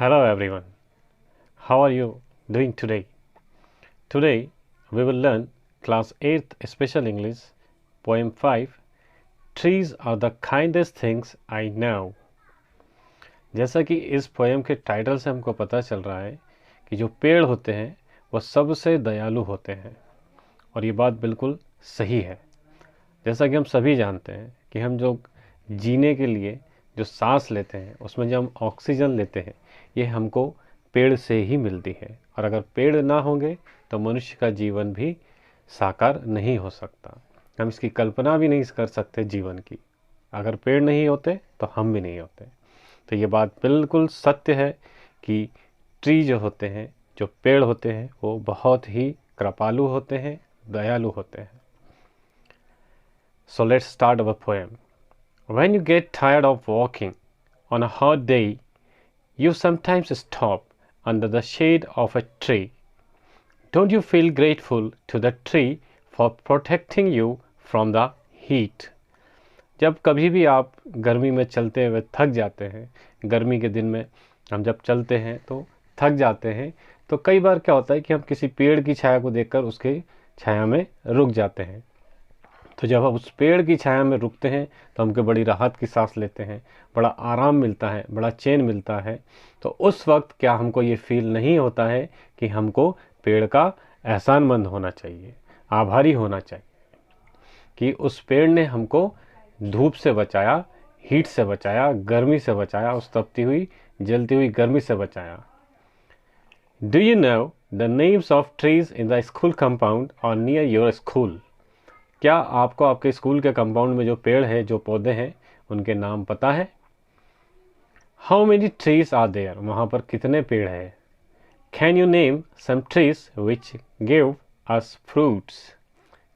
Hello everyone. How are you doing today? Today we will learn class 8th special English poem 5 Trees are the kindest things I know. जैसा कि इस poem के title से हमको पता चल रहा है कि जो पेड़ होते हैं वो सबसे दयालु होते हैं और ये बात बिल्कुल सही है। जैसा कि हम सभी जानते हैं कि हम जो जीने के लिए जो सांस लेते हैं उसमें जब हम ऑक्सीजन लेते हैं ये हमको पेड़ से ही मिलती है और अगर पेड़ ना होंगे तो मनुष्य का जीवन भी साकार नहीं हो सकता। हम इसकी कल्पना भी नहीं कर सकते जीवन की। अगर पेड़ नहीं होते तो हम भी नहीं होते। तो ये बात बिल्कुल सत्य है कि ट्री जो होते हैं, जो पेड़ होते हैं, वो बहुत ही कृपालु होते हैं, दयालु होते हैं। So let's start our poem. When you get tired of walking on a hot day, you sometimes stop under the shade of a tree. Don't you feel grateful to the tree for protecting you from the heat? जब कभी भी आप गर्मी में चलते हुए थक जाते हैं, गर्मी के दिन में हम जब चलते हैं तो थक जाते हैं, तो कई बार क्या होता है कि हम किसी पेड़ की छाया को देखकर उसके छाया में रुक जाते हैं। तो जब हम उस पेड़ की छाया में रुकते हैं तो हमको बड़ी राहत की सांस लेते हैं, बड़ा आराम मिलता है, बड़ा चैन मिलता है। तो उस वक्त क्या हमको ये फील नहीं होता है कि हमको पेड़ का एहसानमंद होना चाहिए, आभारी होना चाहिए कि उस पेड़ ने हमको धूप से बचाया, हीट से बचाया, गर्मी से बचाया, उस तपती हुई जलती हुई गर्मी से बचाया। Do you know the names of trees in the school compound और नियर योर स्कूल? क्या आपको आपके स्कूल के कंपाउंड में जो पेड़ है, जो पौधे हैं, उनके नाम पता है? How many trees are there? वहाँ पर कितने पेड़ हैं? Can you name some trees which give us fruits?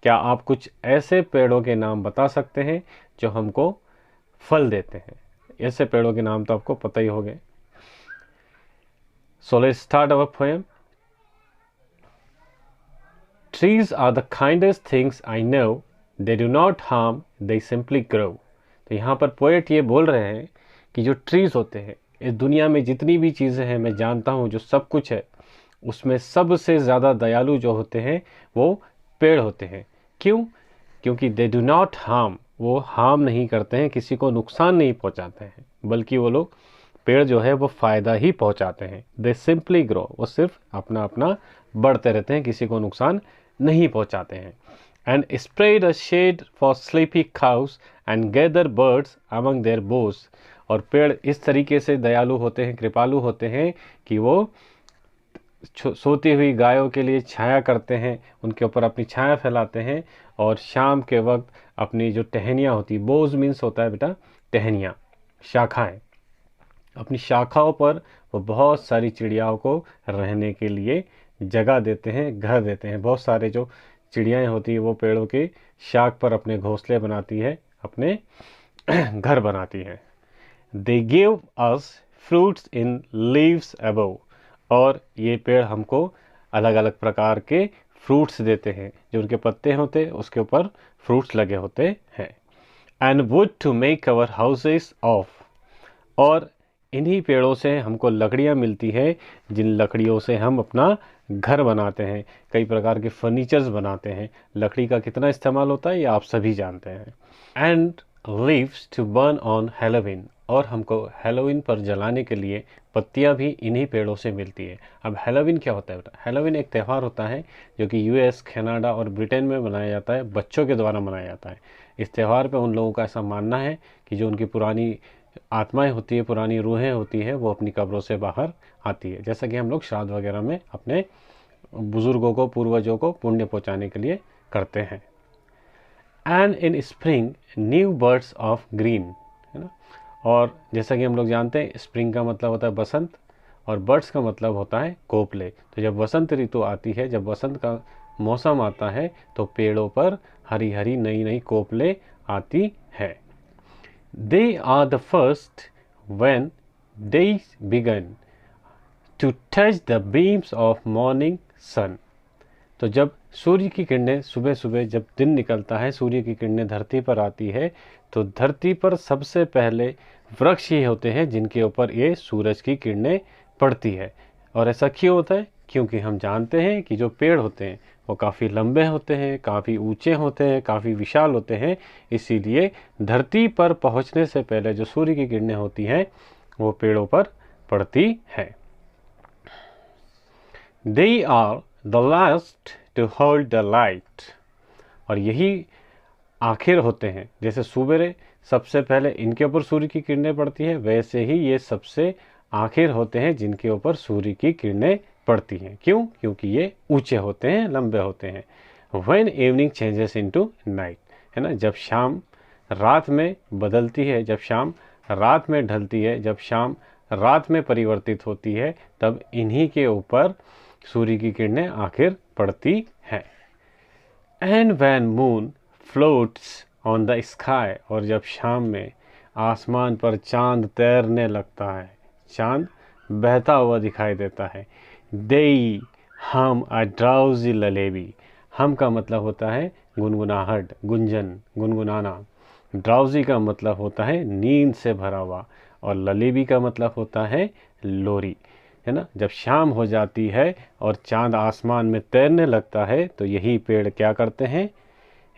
क्या आप कुछ ऐसे पेड़ों के नाम बता सकते हैं जो हमको फल देते हैं? ऐसे पेड़ों के नाम तो आपको पता ही होंगे। So let's start our poem. Trees are the kindest things I know. They do not harm, they simply grow. तो यहाँ पर पोएट ये बोल रहे हैं कि जो ट्रीज होते हैं, इस दुनिया में जितनी भी चीज़ें हैं मैं जानता हूँ, जो सब कुछ है उसमें सबसे ज़्यादा दयालु जो होते हैं वो पेड़ होते हैं। क्यों? क्योंकि they do not harm, वो हार्म नहीं करते हैं, किसी को नुकसान नहीं पहुँचाते हैं, बल्कि वो लोग पेड़ जो है वो फ़ायदा ही पहुँचाते हैं। They simply grow, वो सिर्फ अपना अपना बढ़ते रहते हैं, किसी को नुकसान नहीं पहुंचाते हैं। And spread a shade for sleepy cows and gather birds among their boughs. और पेड़ इस तरीके से दयालु होते हैं, कृपालु होते हैं कि वो सोती हुई गायों के लिए छाया करते हैं, उनके ऊपर अपनी छाया फैलाते हैं और शाम के वक्त अपनी जो टहनियाँ होती, बोज मीन्स होता है बेटा टहनियाँ, शाखाएँ, अपनी शाखाओं पर वो बहुत सारी चिड़ियाओं को रहने के लिए जगह देते हैं, घर देते हैं। बहुत सारे जो चिड़ियाएँ होती है वो पेड़ों के शाख पर अपने घोंसले बनाती है, अपने घर बनाती है। They give us fruits in leaves above. और ये पेड़ हमको अलग अलग प्रकार के फ्रूट्स देते हैं, जो उनके पत्ते होते हैं उसके ऊपर फ्रूट्स लगे होते हैं। And wood to make our houses of. और इन्हीं पेड़ों से हमको लकड़ियाँ मिलती है, जिन लकड़ियों से हम अपना घर बनाते हैं, कई प्रकार के फर्नीचर्स बनाते हैं। लकड़ी का कितना इस्तेमाल होता है ये आप सभी जानते हैं। And leaves to burn on Halloween. और हमको हैलोवीन पर जलाने के लिए पत्तियां भी इन्हीं पेड़ों से मिलती है। अब हैलोवीन क्या होता है बेटा? हैलोवीन एक त्यौहार होता है जो कि यूएस, कनाडा और ब्रिटेन में मनाया जाता है, बच्चों के द्वारा मनाया जाता है। इस त्यौहार पर उन लोगों का ऐसा मानना है कि जो उनकी पुरानी आत्माएं होती है, पुरानी रूहें होती है, वो अपनी कब्रों से बाहर आती है। जैसा कि हम लोग श्राद्ध वगैरह में अपने बुजुर्गों को, पूर्वजों को पुण्य पहुंचाने के लिए करते हैं। And in spring new birds of green, है ना। और जैसा कि हम लोग जानते हैं स्प्रिंग का मतलब होता है बसंत और बर्ड्स का मतलब होता है कोपले। तो जब वसंत ऋतु आती है, जब वसंत का मौसम आता है तो पेड़ों पर हरी हरी नई नई कोपले आती है। They are the first when days begin to touch the beams of morning sun. तो जब सूर्य की किरणें सुबह सुबह, जब दिन निकलता है, सूर्य की किरणें धरती पर आती है तो धरती पर सबसे पहले वृक्ष ही होते हैं जिनके ऊपर ये सूरज की किरणें पड़ती है। और ऐसा क्यों होता है? क्योंकि हम जानते हैं कि जो पेड़ होते हैं वो काफ़ी लंबे होते हैं, काफ़ी ऊंचे होते हैं, काफ़ी विशाल होते हैं, इसीलिए धरती पर पहुंचने से पहले जो सूर्य की किरणें होती हैं वो पेड़ों पर पड़ती है। They are the last to hold the light। और यही आखिर होते हैं। जैसे सुबेरे सबसे पहले इनके ऊपर सूर्य की किरणें पड़ती है, वैसे ही ये सबसे आखिर होते हैं जिनके ऊपर सूर्य की किरणें पड़ती हैं। क्यों? क्योंकि ये ऊंचे होते हैं, लंबे होते हैं। When evening changes into night, है ना, जब शाम रात में बदलती है, जब शाम रात में ढलती है, जब शाम रात में परिवर्तित होती है, तब इन्हीं के ऊपर सूर्य की किरणें आखिर पड़ती हैं। And when moon floats on the sky, और जब शाम में आसमान पर चांद तैरने लगता है, चांद बहता हुआ दिखाई देता है। They hum a drowsy lullaby। हम का मतलब होता है गुनगुनाहट, गुंजन, गुनगुनाना। ड्राउजी का मतलब होता है नींद से भरा हुआ, और ललेबी का मतलब होता है लोरी, है ना। जब शाम हो जाती है और चांद आसमान में तैरने लगता है तो यही पेड़ क्या करते हैं?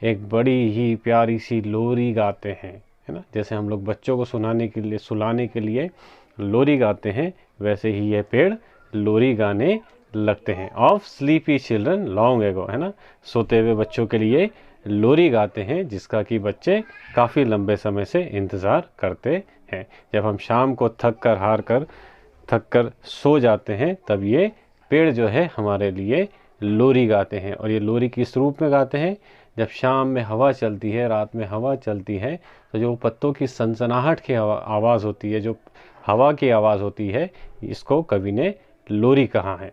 एक बड़ी ही प्यारी सी लोरी गाते हैं, है ना। जैसे हम लोग बच्चों को सुलाने के लिए लोरी गाते हैं, वैसे ही ये पेड़ लोरी गाने लगते हैं। Of sleepy children long ago, है ना, सोते हुए बच्चों के लिए लोरी गाते हैं, जिसका कि बच्चे काफ़ी लंबे समय से इंतज़ार करते हैं। जब हम शाम को थक कर सो जाते हैं, तब ये पेड़ जो है हमारे लिए लोरी गाते हैं। और ये लोरी किस रूप में गाते हैं? जब शाम में हवा चलती है, रात में हवा चलती है, तो जो पत्तों की सनसनाहट की आवाज़ होती है, जो हवा की आवाज़ होती है, इसको कवि ने लोरी कहा है।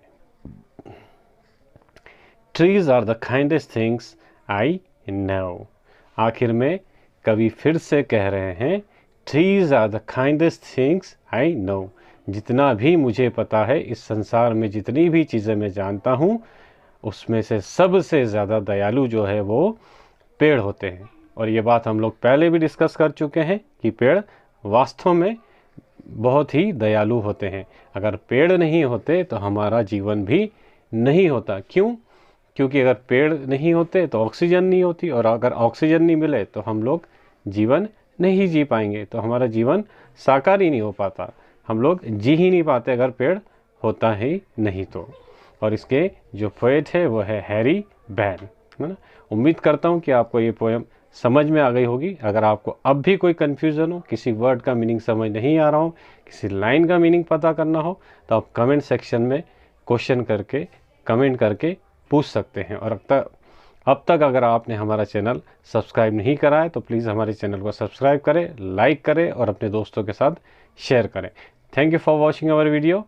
Trees are the kindest things I know. आखिर में कवि फिर से कह रहे हैं, trees are the kindest things I know. जितना भी मुझे पता है, इस संसार में जितनी भी चीज़ें मैं जानता हूँ, उसमें से सबसे ज़्यादा दयालु जो है वो पेड़ होते हैं। और ये बात हम लोग पहले भी डिस्कस कर चुके हैं कि पेड़ वास्तव में बहुत ही दयालु होते हैं। अगर पेड़ नहीं होते तो हमारा जीवन भी नहीं होता। क्यों? क्योंकि अगर पेड़ नहीं होते तो ऑक्सीजन नहीं होती, और अगर ऑक्सीजन नहीं मिले तो हम लोग जीवन नहीं जी पाएंगे, तो हमारा जीवन साकार ही नहीं हो पाता। हम लोग जी ही नहीं पाते अगर पेड़ होता ही नहीं तो। और इसके जो पोएट है वो है हैरी बैन, है ना। उम्मीद करता हूँ कि आपको ये पोएम समझ में आ गई होगी। अगर आपको अब भी कोई कन्फ्यूज़न हो, किसी वर्ड का मीनिंग समझ नहीं आ रहा हो, किसी लाइन का मीनिंग पता करना हो, तो आप कमेंट सेक्शन में कमेंट करके पूछ सकते हैं। और अब तक अगर आपने हमारा चैनल सब्सक्राइब नहीं करा है तो प्लीज़ हमारे चैनल को सब्सक्राइब करें, लाइक करें और अपने दोस्तों के साथ शेयर करें। Thank you for watching our video.